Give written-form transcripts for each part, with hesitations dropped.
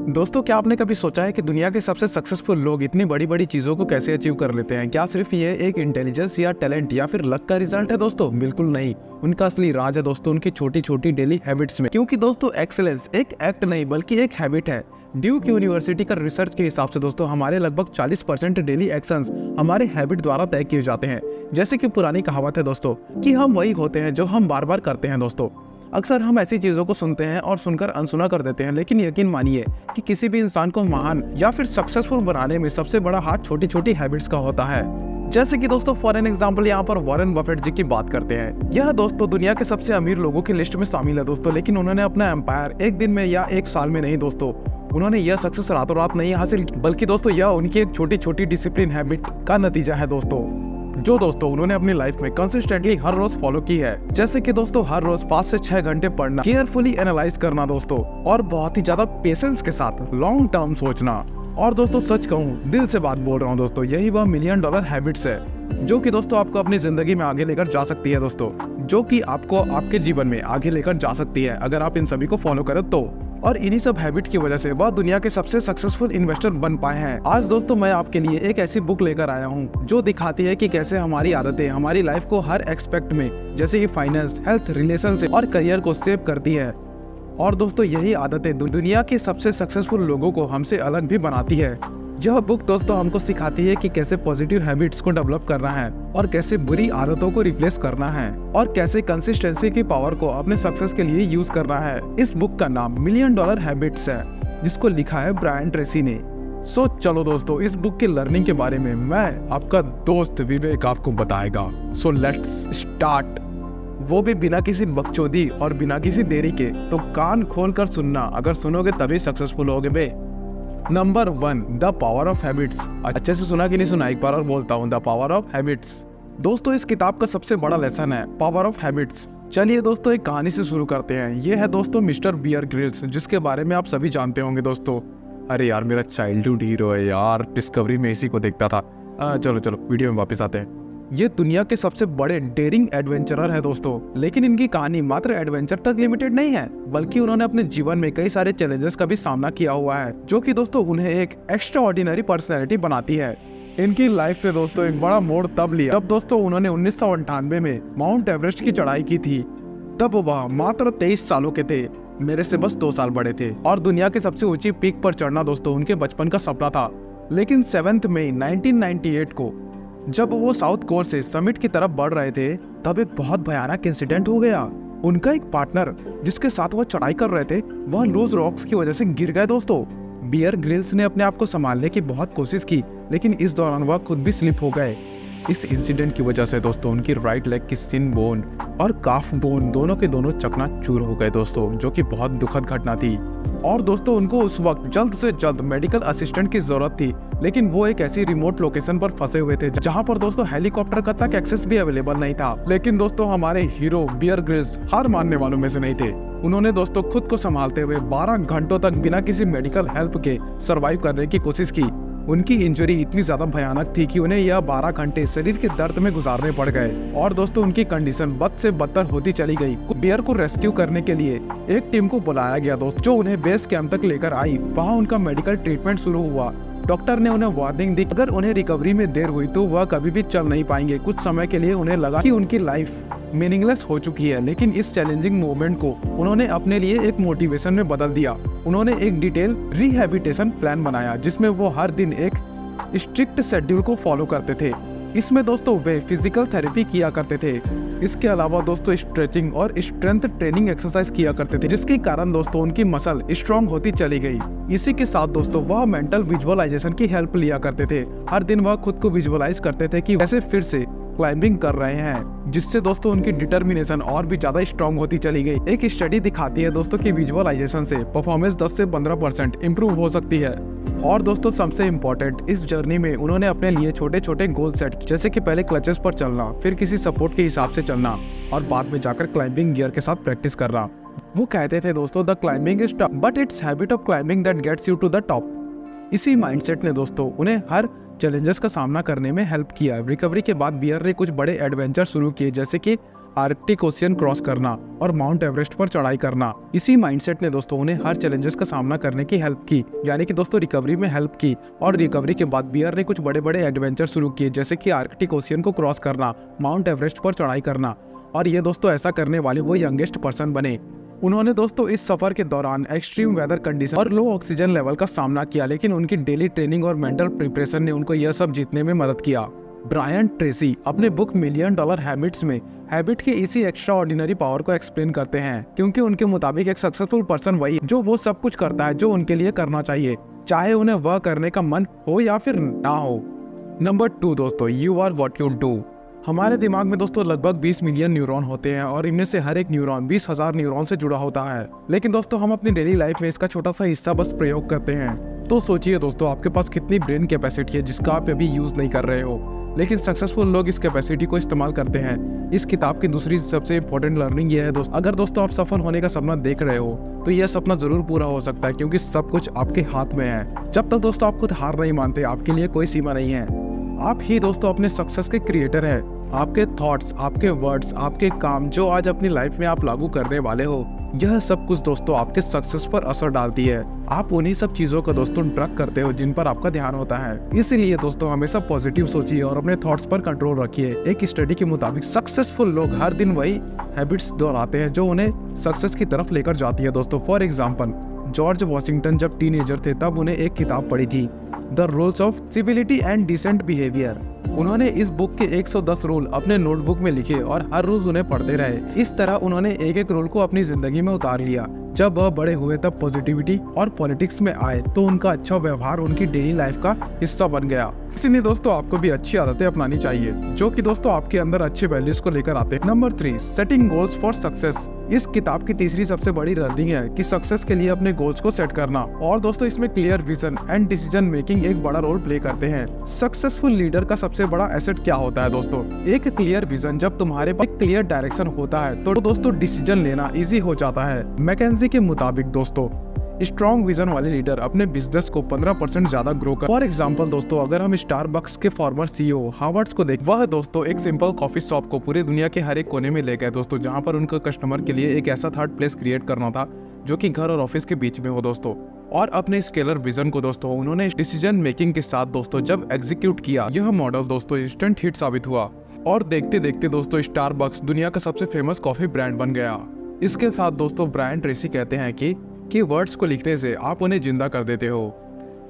दोस्तों, क्या आपने कभी सोचा है कि दुनिया के सबसे सक्सेसफुल लोग इतनी बड़ी बड़ी चीजों को कैसे अचीव कर लेते हैं? क्या सिर्फ ये एक इंटेलिजेंस या टैलेंट या फिर लक का रिजल्ट है? दोस्तों बिल्कुल नहीं। उनका असली राज है दोस्तों उनकी छोटी छोटी डेली हैबिट्स में। क्योंकि दोस्तों एक्सेलेंस एक एक्ट नहीं बल्कि एक हैबिट है। ड्यूक यूनिवर्सिटी का रिसर्च के हिसाब से दोस्तों हमारे लगभग 40% डेली एक्शंस हमारे हैबिट द्वारा तय किए जाते हैं। जैसे कि पुरानी कहावत है दोस्तों कि हम वही होते हैं जो हम बार बार करते हैं। दोस्तों अक्सर हम ऐसी चीजों को सुनते हैं और सुनकर अनसुना कर देते हैं, लेकिन यकीन मानिए कि किसी भी इंसान को महान या फिर सक्सेसफुल बनाने में सबसे बड़ा हाथ छोटी छोटी हैबिट्स का होता है। जैसे कि दोस्तों फॉर एन एग्जांपल यहाँ पर वॉरेन बफेट जी की बात करते हैं। यह दोस्तों दुनिया के सबसे अमीर लोगों की लिस्ट में शामिल है दोस्तों, लेकिन उन्होंने अपना एम्पायर एक दिन में या एक साल में नहीं दोस्तों, उन्होंने यह सक्सेस रातों रात नहीं हासिल, बल्कि दोस्तों यह उनकी एक छोटी छोटी डिसिप्लिन हैबिट का नतीजा है दोस्तों, जो दोस्तों उन्होंने अपनी लाइफ में कंसिस्टेंटली हर रोज फॉलो की है। जैसे कि दोस्तों हर रोज 5 से 6 घंटे पढ़ना, केयरफुली एनालाइज करना दोस्तों, और बहुत ही ज्यादा पेशेंस के साथ लॉन्ग टर्म सोचना। और दोस्तों सच कहूँ, दिल से बात बोल रहा हूँ दोस्तों, यही वह $1 मिलियन हैबिट्स है जो कि दोस्तों आपको अपनी जिंदगी में आगे लेकर जा सकती है दोस्तों, जो कि आपको आपके जीवन में आगे लेकर जा सकती है अगर आप इन सभी को फॉलो करें तो। और इन्हीं सब हैबिट की वजह से वह दुनिया के सबसे सक्सेसफुल इन्वेस्टर बन पाए हैं। आज दोस्तों मैं आपके लिए एक ऐसी बुक लेकर आया हूँ जो दिखाती है कि कैसे हमारी आदतें हमारी लाइफ को हर एक्सपेक्ट में, जैसे कि फाइनेंस, हेल्थ, रिलेशनशिप और करियर को सेव करती है। और दोस्तों यही आदतें दुनिया के सबसे सक्सेसफुल लोगों को हमसे अलग भी बनाती है। यह बुक दोस्तों हमको सिखाती है कि कैसे पॉजिटिव हैबिट्स को डेवलप करना है और कैसे बुरी आदतों को रिप्लेस करना है और कैसे कंसिस्टेंसी की पावर को अपने सक्सेस के लिए यूज करना है। इस बुक का नाम $1 मिलियन हैबिट्स है, जिसको लिखा है ब्रायन ट्रेसी ने। सो चलो दोस्तों इस बुक की लर्निंग के बारे में मैं आपका दोस्त विवेक आपको बताएगा। सो लेट्स स्टार्ट, वो भी बिना किसी बकचोदी और बिना किसी देरी के। तो कान खोल कर सुनना, अगर सुनोगे तभी सक्सेसफुल होगे बे। Number 1, the power of habits. अच्छे से सुना कि नहीं सुना? एक बार और बोलता हूँ, द पावर ऑफ हैबिट्स। दोस्तों इस किताब का सबसे बड़ा लेसन है पावर ऑफ हैबिट्स। चलिए दोस्तों एक कहानी से शुरू करते हैं। ये है दोस्तों मिस्टर बियर ग्रिल्स, जिसके बारे में आप सभी जानते होंगे दोस्तों। अरे यार मेरा चाइल्डहुड हीरो है यार, डिस्कवरी में इसी को देखता था। चलो वीडियो में वापस आते हैं। ये दुनिया के सबसे बड़े डेयरिंग एडवेंचरर है दोस्तों, लेकिन इनकी कहानी मात्र एडवेंचर तक लिमिटेड नहीं है, बल्कि उन्होंने अपने जीवन में कई सारे चैलेंजेस का भी सामना किया हुआ है, जो कि दोस्तों उन्हें एक एक्स्ट्रा ऑर्डिनरी पर्सनैलिटी बनाती है। इनकी लाइफ में दोस्तों एक बड़ा मोड़ तब लिया जब दोस्तों उन्होंने 1998 में माउंट एवरेस्ट की चढ़ाई की थी। तब वह मात्र 23 सालों के थे, मेरे से बस 2 साल बड़े थे, और दुनिया की सबसे ऊंची पीक पर चढ़ना दोस्तों उनके बचपन का सपना था। लेकिन 7 मई 1998 को जब वो साउथ कोर से समिट की तरफ बढ़ रहे थे, तब एक बहुत भयानक इंसिडेंट हो गया। उनका एक पार्टनर जिसके साथ वह चढ़ाई कर रहे थे, वह लूज रॉक्स की वजह से गिर गए दोस्तों। बियर ग्रिल्स ने अपने आप को संभालने की बहुत कोशिश की, लेकिन इस दौरान वह खुद भी स्लिप हो गए। इस इंसिडेंट की वजह से दोस्तों उनकी राइट लेग की सिन बोन और काफ बोन दोनों के दोनों चकनाचूर हो गए दोस्तों, जो कि बहुत दुखद घटना थी। और दोस्तों उनको उस वक्त जल्द से जल्द मेडिकल असिस्टेंट की जरूरत थी, लेकिन वो एक ऐसी रिमोट लोकेशन पर फंसे हुए थे जहां पर दोस्तों हेलीकॉप्टर का तक एक्सेस भी अवेलेबल नहीं था। लेकिन दोस्तों हमारे हीरो बियर ग्रिल्स हार मानने वालों में से नहीं थे। उन्होंने दोस्तों खुद को संभालते हुए 12 घंटों तक बिना किसी मेडिकल हेल्प के सरवाइव करने की कोशिश की। उनकी इंजरी इतनी ज्यादा भयानक थी कि उन्हें यह 12 घंटे शरीर के दर्द में गुजारने पड़ गए, और दोस्तों उनकी कंडीशन बद से बदतर होती चली गई। बियर को रेस्क्यू करने के लिए एक टीम को बुलाया गया दोस्त, जो उन्हें बेस कैंप तक लेकर आई। वहाँ उनका मेडिकल ट्रीटमेंट शुरू हुआ। डॉक्टर ने उन्हें वार्निंग दी, अगर उन्हें रिकवरी में देर हुई तो वह कभी भी चल नहीं पाएंगे। कुछ समय के लिए उन्हें लगा कि उनकी लाइफ मीनिंगलेस हो चुकी है, लेकिन इस चैलेंजिंग मूवमेंट को उन्होंने अपने लिए एक मोटिवेशन में बदल दिया। उन्होंने एक डिटेल रिहैबिलिटेशन प्लान बनाया, जिसमें वो हर दिन एक स्ट्रिक्ट शेड्यूल को फॉलो करते थे। इसमें दोस्तों वे फिजिकल थेरेपी किया करते थे। इसके अलावा दोस्तों स्ट्रेचिंग और स्ट्रेंथ ट्रेनिंग एक्सरसाइज किया करते थे, जिसके कारण दोस्तों उनकी मसल स्ट्रांग होती चली गई। इसी के साथ दोस्तों वह मेंटल विजुअलाइजेशन की हेल्प लिया करते थे। हर दिन वह खुद को विजुअलाइज करते थे कि वैसे फिर से क्लाइंबिंग कर रहे हैं, जिससे दोस्तों उनकी डिटर्मिनेशन और भी ज्यादा स्ट्रांग होती चली गई। एक स्टडी दिखाती है दोस्तों कि विजुअलाइजेशन से परफॉर्मेंस 10 से 15% इंप्रूव हो सकती है। और दोस्तों सबसे इम्पोर्टेंट, इस जर्नी में उन्होंने अपने लिए छोटे छोटे गोल सेट, जैसे कि पहले क्लचेस पर चलना, फिर किसी सपोर्ट के हिसाब से चलना, और बाद में जाकर क्लाइंबिंग गियर के साथ प्रैक्टिस करना। वो कहते थे दोस्तों, the climbing is tough but it's habit of climbing that gets you to the top. इसी माइंडसेट ने दोस्तों उन्हें हर चैलेंजेस का सामना करने में हेल्प किया। रिकवरी के बाद बियर ने कुछ बड़े एडवेंचर शुरू किए, जैसे कि आर्कटिक ओशियन क्रॉस करना और माउंट एवरेस्ट पर चढ़ाई करना। इसी माइंडसेट ने दोस्तों उन्हें हर चैलेंजेस का सामना करने की हेल्प की, यानी कि दोस्तों रिकवरी में हेल्प की। और रिकवरी के बाद बियर ने कुछ बड़े बड़े एडवेंचर शुरू किए, जैसे कि आर्कटिक ओशियन को क्रॉस करना, माउंट एवरेस्ट पर चढ़ाई करना। और ये दोस्तों ऐसा करने वाले वो यंगेस्ट पर्सन बने। उन्होंने दोस्तों इस सफर के दौरान एक्सट्रीम वेदर कंडीशन और लो ऑक्सीजन लेवल का सामना किया, लेकिन उनकी डेली ट्रेनिंग और मेंटल प्रिपरेशन ने उनको यह सब जीतने में मदद किया। ब्रायन ट्रेसी अपने बुक $1 मिलियन हैबिट्स में हैबिट की इसी एक्स्ट्रा ऑर्डिनरी पावर को एक्सप्लेन करते हैं, क्योंकि उनके मुताबिक एक सक्सेसफुल पर्सन वही जो वो सब कुछ करता है जो उनके लिए करना चाहिए, चाहे उन्हें वह करने का मन हो या फिर ना हो। नंबर 2 दोस्तों, you are what you do. हमारे दिमाग में दोस्तों लगभग 20 मिलियन न्यूरॉन होते हैं और इनमें से हर एक न्यूरॉन 20,000 न्यूरॉन से जुड़ा होता है। लेकिन दोस्तों हम अपनी डेली लाइफ में इसका छोटा सा हिस्सा बस प्रयोग करते हैं। तो सोचिए दोस्तों, आपके पास कितनी ब्रेन कैपेसिटी है जिसका आप अभी यूज नहीं कर रहे हो, लेकिन सक्सेसफुल लोग इस कैपेसिटी को इस्तेमाल करते हैं। इस किताब की दूसरी सबसे इंपॉर्टेंट लर्निंग यह है दोस्तों, अगर दोस्तों आप सफल होने का सपना देख रहे हो तो यह सपना जरूर पूरा हो सकता है, क्योंकि सब कुछ आपके हाथ में है। जब तक दोस्तों आप खुद हार नहीं मानते, आपके लिए कोई सीमा नहीं है। आप ही दोस्तों अपने सक्सेस के क्रिएटर हैं। आपके थॉट्स, आपके वर्ड्स, आपके काम जो आज अपनी लाइफ में आप लागू करने वाले हो, यह सब कुछ दोस्तों आपके सक्सेस पर असर डालती है। आप उन्हीं सब चीजों को दोस्तों ट्रैक करते हो जिन पर आपका ध्यान होता है। इसीलिए दोस्तों हमेशा पॉजिटिव सोचिए और अपने थॉट्स पर कंट्रोल रखिए। एक स्टडी के मुताबिक सक्सेसफुल लोग हर दिन वही हैबिट्स दोहराते हैं जो उन्हें सक्सेस की तरफ लेकर जाती है दोस्तों। फॉर एग्जाम्पल, जॉर्ज वॉशिंगटन जब टीनेजर थे तब उन्हें एक किताब पढ़ी थी, the rules of civility and decent behaviour. उन्होंने इस बुक के 110 रूल अपने नोटबुक में लिखे और हर रोज उन्हें पढ़ते रहे। इस तरह उन्होंने एक एक रूल को अपनी जिंदगी में उतार लिया। जब वह बड़े हुए तब पॉजिटिविटी और पॉलिटिक्स में आए तो उनका अच्छा व्यवहार उनकी डेली लाइफ का हिस्सा बन गया। इसलिए दोस्तों आपको भी अच्छी आदतें अपनानी चाहिए जो कि दोस्तों आपके अंदर अच्छे वैल्यूज को लेकर आते हैं। Number 3, setting goals for success. इस किताब की तीसरी सबसे बड़ी लर्निंग है कि सक्सेस के लिए अपने गोल्स को सेट करना। और दोस्तों इसमें clear vision and decision making एक बड़ा रोल प्ले करते हैं। सक्सेसफुल लीडर का सबसे बड़ा एसेट क्या होता है दोस्तों? एक क्लियर विजन। जब तुम्हारे पास क्लियर डायरेक्शन होता है तो दोस्तों डिसीजन लेना इजी हो जाता है। मैकेंजी के मुताबिक दोस्तों स्ट्रॉन्ग विजन वाले लीडर अपने बिजनेस को 15% ज्यादा ग्रो कर। फॉर एग्जांपल दोस्तों, अगर हम स्टारबक्स के फॉर्मर सीईओ हावर्ड्स को देख, वह दोस्तों एक सिंपल कॉफी शॉप को पूरी दुनिया के हर एक कोने में ले गए दोस्तों, जहां पर उनका कस्टमर के लिए एक ऐसा थर्ड प्लेस क्रिएट करना था जो कि घर और ऑफिस के बीच में हो दोस्तों। और अपने स्केलर विजन को दोस्तों उन्होंने डिसीजन मेकिंग के साथ दोस्तों जब एग्जीक्यूट किया, यह मॉडल दोस्तों इंस्टेंट हिट साबित हुआ और देखते देखते दोस्तों स्टारबक्स दुनिया का सबसे फेमस कॉफी ब्रांड बन गया। इसके साथ दोस्तों ब्रायन ट्रेसी कहते हैं कि वर्ड्स को लिखने से आप उन्हें जिंदा कर देते हो।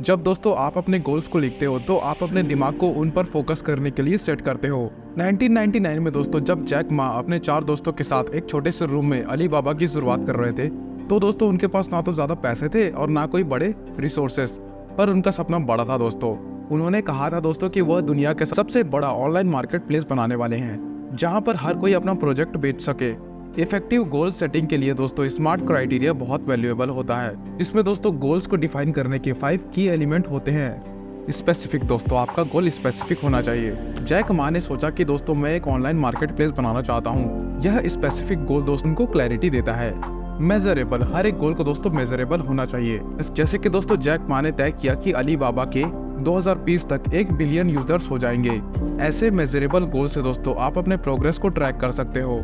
जब दोस्तों आप अपने गोल्स को लिखते हो तो आप अपने दिमाग को उन पर फोकस करने के लिए सेट करते हो। 1999 में दोस्तों जब जैक मा अपने 4 दोस्तों के साथ एक छोटे से रूम में अली बाबा की शुरुआत कर रहे थे, तो दोस्तों उनके पास ना तो ज्यादा पैसे थे और ना कोई बड़े रिसोर्सेस, पर उनका सपना बड़ा था दोस्तों। उन्होंने कहा था दोस्तों कि वह दुनिया के सबसे बड़ा ऑनलाइन मार्केट प्लेस बनाने वाले हैं, जहाँ पर हर कोई अपना प्रोजेक्ट बेच सके। इफेक्टिव गोल सेटिंग के लिए दोस्तों स्मार्ट क्राइटेरिया बहुत वैल्यूएबल होता है, जिसमें दोस्तों गोल्स को डिफाइन करने के 5 की एलिमेंट होते हैं। स्पेसिफिक दोस्तों, आपका गोल स्पेसिफिक होना चाहिए। जैक मा ने सोचा कि दोस्तों मैं एक ऑनलाइन मार्केट प्लेस बनाना चाहता हूँ। यह स्पेसिफिक गोल दोस्तों को क्लैरिटी देता है। मेजरेबल, हर एक गोल को दोस्तों मेजरेबल होना चाहिए। जैसे कि दोस्तों जैक मा ने तय किया कि अली बाबा के 2020 तक 1 बिलियन यूजर्स हो जाएंगे। ऐसे मेजरेबल गोल से दोस्तों आप अपने प्रोग्रेस को ट्रैक कर सकते हो।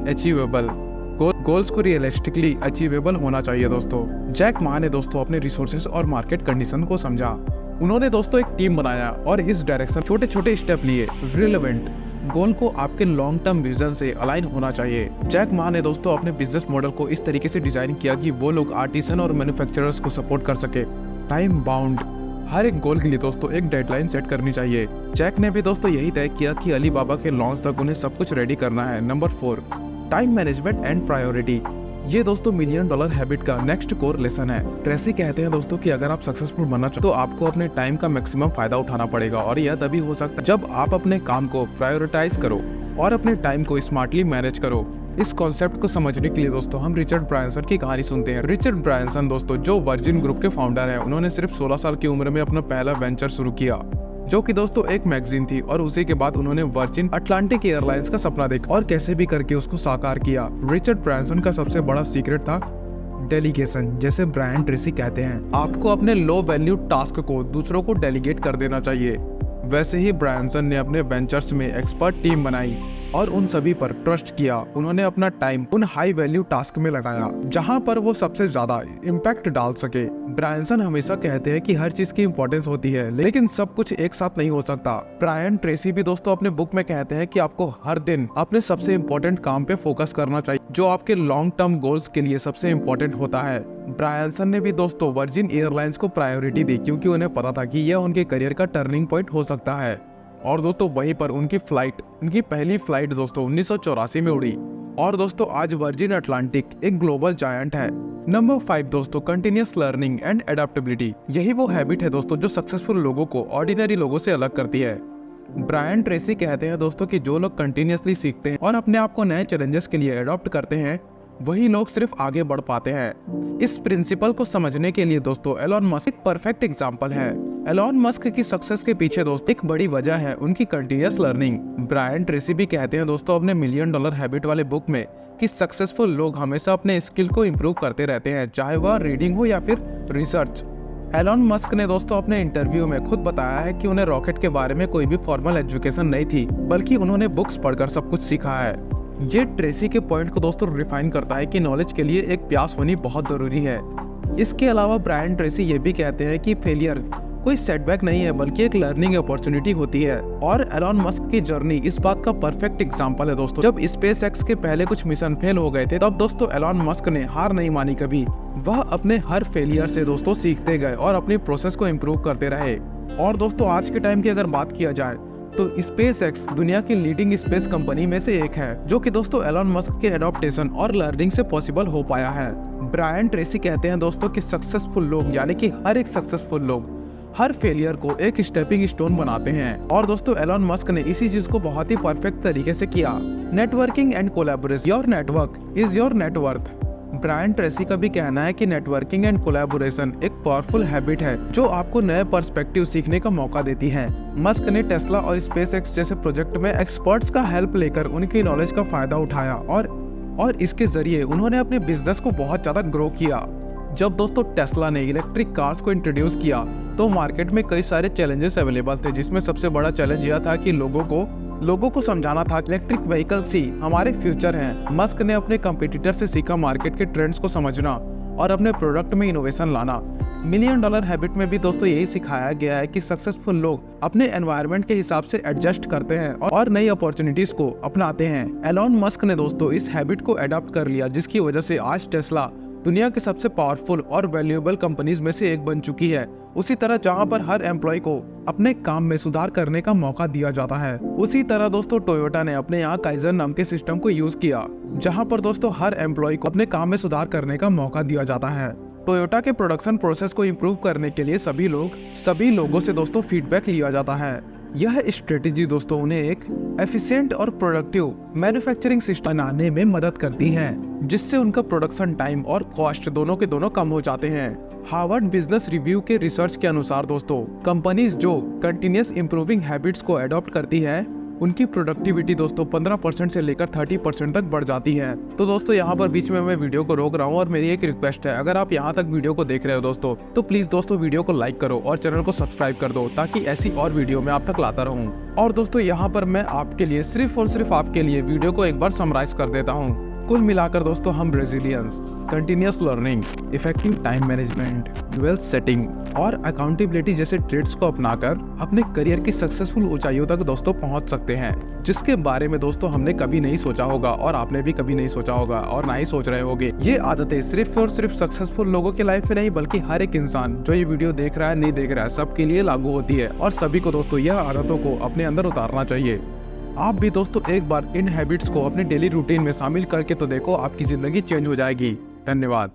अचीवेबल, गोल्स को रियलिस्टिकली अचीवेबल होना चाहिए दोस्तों। जैक मा ने दोस्तों अपने रिसोर्सेज और मार्केट कंडीशन को समझा। उन्होंने दोस्तों एक टीम बनाया और इस डायरेक्शन छोटे छोटे स्टेप लिए। रिलेवेंट, गोल को आपके लॉन्ग टर्म विजन से अलाइन होना चाहिए। जैक मा ने दोस्तों अपने बिजनेस मॉडल को इस तरीके से डिजाइन किया कि वो लोग आर्टिसन और मैन्युफैक्चरर्स को सपोर्ट कर सके। टाइम बाउंड, हर एक गोल के लिए दोस्तों एक डेडलाइन सेट करनी चाहिए। जैक ने भी दोस्तों यही तय किया कि अली बाबा के लॉन्च तक उन्हें सब कुछ रेडी करना है। Number 4, time management and priority. ये दोस्तों $1 मिलियन हैबिट का नेक्स्ट कोर लेसन है। ट्रेसी कहते हैं दोस्तों कि अगर आप सक्सेसफुल बनना चाहते तो आपको अपने टाइम का मैक्सिमम फायदा उठाना पड़ेगा, और यह तभी हो सकता है जब आप अपने काम को प्रायोरिटाइज करो और अपने टाइम को स्मार्टली मैनेज करो। इस कॉन्सेप्ट को समझने के लिए दोस्तों हम रिचर्ड ब्रांसन की कहानी सुनते हैं। रिचर्ड ब्रांसन दोस्तों जो वर्जिन ग्रुप के फाउंडर हैं, उन्होंने सिर्फ 16 साल की उम्र में अपना पहला वेंचर शुरू किया, जो कि दोस्तों एक मैगजीन थी, और उसी के बाद उन्होंने वर्जिन अटलांटिक एयरलाइंस का सपना देखा और कैसे भी करके उसको साकार किया। रिचर्ड ब्रांसन का सबसे बड़ा सीक्रेट था डेलीगेशन। जैसे ब्रायन ट्रेसी कहते हैं, आपको अपने लो वैल्यू टास्क को दूसरों को डेलीगेट कर देना चाहिए। वैसे ही ब्रांसन ने अपने वेंचर्स में एक्सपर्ट टीम बनाई और उन सभी पर ट्रस्ट किया। उन्होंने अपना टाइम उन हाई वैल्यू टास्क में लगाया जहां पर वो सबसे ज्यादा इम्पैक्ट डाल सके। ब्रायसन हमेशा कहते हैं कि हर चीज की इंपॉर्टेंस होती है, लेकिन सब कुछ एक साथ नहीं हो सकता। ब्रायन ट्रेसी भी दोस्तों अपने बुक में कहते हैं कि आपको हर दिन अपने सबसे इम्पोर्टेंट काम पे फोकस करना चाहिए, जो आपके लॉन्ग टर्म गोल्स के लिए सबसे इम्पोर्टेंट होता है। ब्रायसन ने भी दोस्तों वर्जिन एयरलाइंस को प्रायोरिटी दी, क्योंकि उन्हें पता था कि यह उनके करियर का टर्निंग पॉइंट हो सकता है। और दोस्तों वहीं पर उनकी पहली फ्लाइट दोस्तों 1984 में उड़ी। और दोस्तों आज वर्जिन अटलांटिक एक ग्लोबल जायंट है। नंबर 5 दोस्तों, कंटिन्यूअस लर्निंग एंड एडेप्टेबिलिटी। यही वो हैबिट है दोस्तों जो सक्सेसफुल लोगों को ऑर्डिनरी लोगों से अलग करती है। ब्रायन ट्रेसी कहते हैं दोस्तों कि जो लोग कंटिन्यूअसली सीखते हैं और अपने आप को नए चैलेंजेस के लिए अडॉप्ट करते हैं, वही लोग सिर्फ आगे बढ़ पाते हैं। इस प्रिंसिपल को समझने के लिए दोस्तों एलोन मस्क एक परफेक्ट एग्जांपल है। एलोन मस्क की सक्सेस के पीछे दोस्तों एक बड़ी वजह है उनकी कंटिन्यूअस लर्निंग। ब्रायन ट्रेसी भी कहते हैं दोस्तों अपने $1 मिलियन हैबिट वाले बुक में कि सक्सेसफुल लोग हमेशा अपने स्किल को इम्प्रूव करते रहते हैं, चाहे वह रीडिंग हो या फिर रिसर्च। एलोन मस्क ने दोस्तों अपने इंटरव्यू में खुद बताया है कि उन्हें रॉकेट के बारे में कोई भी फॉर्मल एजुकेशन नहीं थी, बल्कि उन्होंने बुक्स पढ़कर सब कुछ सीखा है। ये ट्रेसी के पॉइंट को दोस्तों रिफाइन करता है कि नॉलेज के लिए एक प्यास होनी बहुत जरूरी है। इसके अलावा ब्रायन ट्रेसी ये भी कहते हैं कि फेलियर कोई सेटबैक नहीं है, बल्कि एक लर्निंग अपॉर्चुनिटी होती है। और एलोन मस्क की जर्नी इस बात का परफेक्ट एग्जांपल है दोस्तों। जब SpaceX के पहले कुछ मिशन फेल हो गए थे, तब दोस्तों एलोन मस्क ने हार नहीं मानी कभी। वह अपने हर फेलियर से दोस्तों सीखते गए और अपनी प्रोसेस को इम्प्रूव करते रहे। और दोस्तों आज के टाइम की अगर बात किया जाए तो SpaceX दुनिया की लीडिंग स्पेस कंपनी में से एक है, जो कि दोस्तों एलोन मस्क के एडॉप्टेशन और लर्निंग से पॉसिबल हो पाया है। ब्रायन ट्रेसी कहते हैं दोस्तों कि सक्सेसफुल लोग यानी कि हर एक सक्सेसफुल लोग हर फेलियर को एक स्टेपिंग स्टोन बनाते हैं। और दोस्तों एलोन मस्क ने इसी चीज को बहुत ही परफेक्ट तरीके से किया। Networking and collaboration, your network is your net worth. Brian Tracy का भी कहना है कि नेटवर्किंग एंड कोलैबोरेशन एक पावरफुल हैबिट है जो आपको नए पर्सपेक्टिव सीखने का मौका देती है। मस्क ने टेस्ला और SpaceX जैसे प्रोजेक्ट में एक्सपर्ट्स का हेल्प लेकर उनकी नॉलेज का फायदा उठाया और इसके जरिए उन्होंने अपने बिजनेस को बहुत ज्यादा ग्रो किया। जब दोस्तों टेस्ला ने इलेक्ट्रिक कार्स को इंट्रोड्यूस किया तो मार्केट में कई सारे चैलेंजेस अवेलेबल थे, जिसमें सबसे बड़ा चैलेंज यह था कि लोगों को समझाना था इलेक्ट्रिक व्हीकल्स ही हमारे फ्यूचर हैं। मस्क ने अपने कंपटीटर से सीखा मार्केट के ट्रेंड्स को समझना और अपने प्रोडक्ट में इनोवेशन लाना। $1 मिलियन हैबिट में भी दोस्तों यही सिखाया गया है कि सक्सेसफुल लोग अपने एनवायरनमेंट के हिसाब से एडजस्ट करते हैं और नई अपॉर्चुनिटीज को अपनाते हैं। एलोन मस्क ने दोस्तों इस हैबिट को अडॉप्ट कर लिया, जिसकी वजह से आज टेस्ला दुनिया के सबसे पावरफुल और वैल्यूएबल कंपनीज में से एक बन चुकी है। उसी तरह जहां पर हर एम्प्लॉय को अपने काम में सुधार करने का मौका दिया जाता है, उसी तरह दोस्तों टोयोटा ने अपने यहाँ काइजन नाम के सिस्टम को यूज किया, जहां पर दोस्तों हर एम्प्लॉय को अपने काम में सुधार करने का मौका दिया जाता है। टोयोटा के प्रोडक्शन प्रोसेस को इम्प्रूव करने के लिए सभी लोगों से दोस्तों फीडबैक लिया जाता है। यह स्ट्रेटेजी दोस्तों उन्हें एक एफिशिएंट और प्रोडक्टिव मैन्युफैक्चरिंग सिस्टम बनाने में मदद करती है, जिससे उनका प्रोडक्शन टाइम और कॉस्ट दोनों के दोनों कम हो जाते हैं। हार्वर्ड बिजनेस रिव्यू के रिसर्च के अनुसार दोस्तों कंपनीज जो कंटिन्यूअस इंप्रूविंग हैबिट्स को अडॉप्ट करती है, उनकी प्रोडक्टिविटी दोस्तों 15% से लेकर 30% तक बढ़ जाती है। तो दोस्तों यहाँ पर बीच में मैं वीडियो को रोक रहा हूँ और मेरी एक रिक्वेस्ट है, अगर आप यहाँ तक वीडियो को देख रहे हो दोस्तों, तो प्लीज दोस्तों वीडियो को लाइक करो और चैनल को सब्सक्राइब कर दो, ताकि ऐसी और वीडियो मैं आप तक लाता रहूँ। और दोस्तों यहाँ पर मैं आपके लिए सिर्फ और सिर्फ आपके लिए वीडियो को एक बार समराइज कर देता हूँ। कुल मिलाकर दोस्तों हम resilience, continuous learning, effective time management, wealth setting और अकाउंटेबिलिटी जैसे ट्रेड्स को अपनाकर अपने करियर की सक्सेसफुल ऊंचाइयों तक दोस्तों पहुंच सकते हैं, जिसके बारे में दोस्तों हमने कभी नहीं सोचा होगा और आपने भी कभी नहीं सोचा होगा और ना ही सोच रहे होगे। ये आदतें सिर्फ और सिर्फ सक्सेसफुल लोगों की लाइफ में नहीं, बल्कि हर एक इंसान जो ये वीडियो देख रहा है नहीं देख रहा है, सबके लिए लागू होती है और सभी को दोस्तों यह आदतों को अपने अंदर उतारना चाहिए। आप भी दोस्तों एक बार इन हैबिट्स को अपने डेली रूटीन में शामिल करके तो देखो, आपकी जिंदगी चेंज हो जाएगी। धन्यवाद।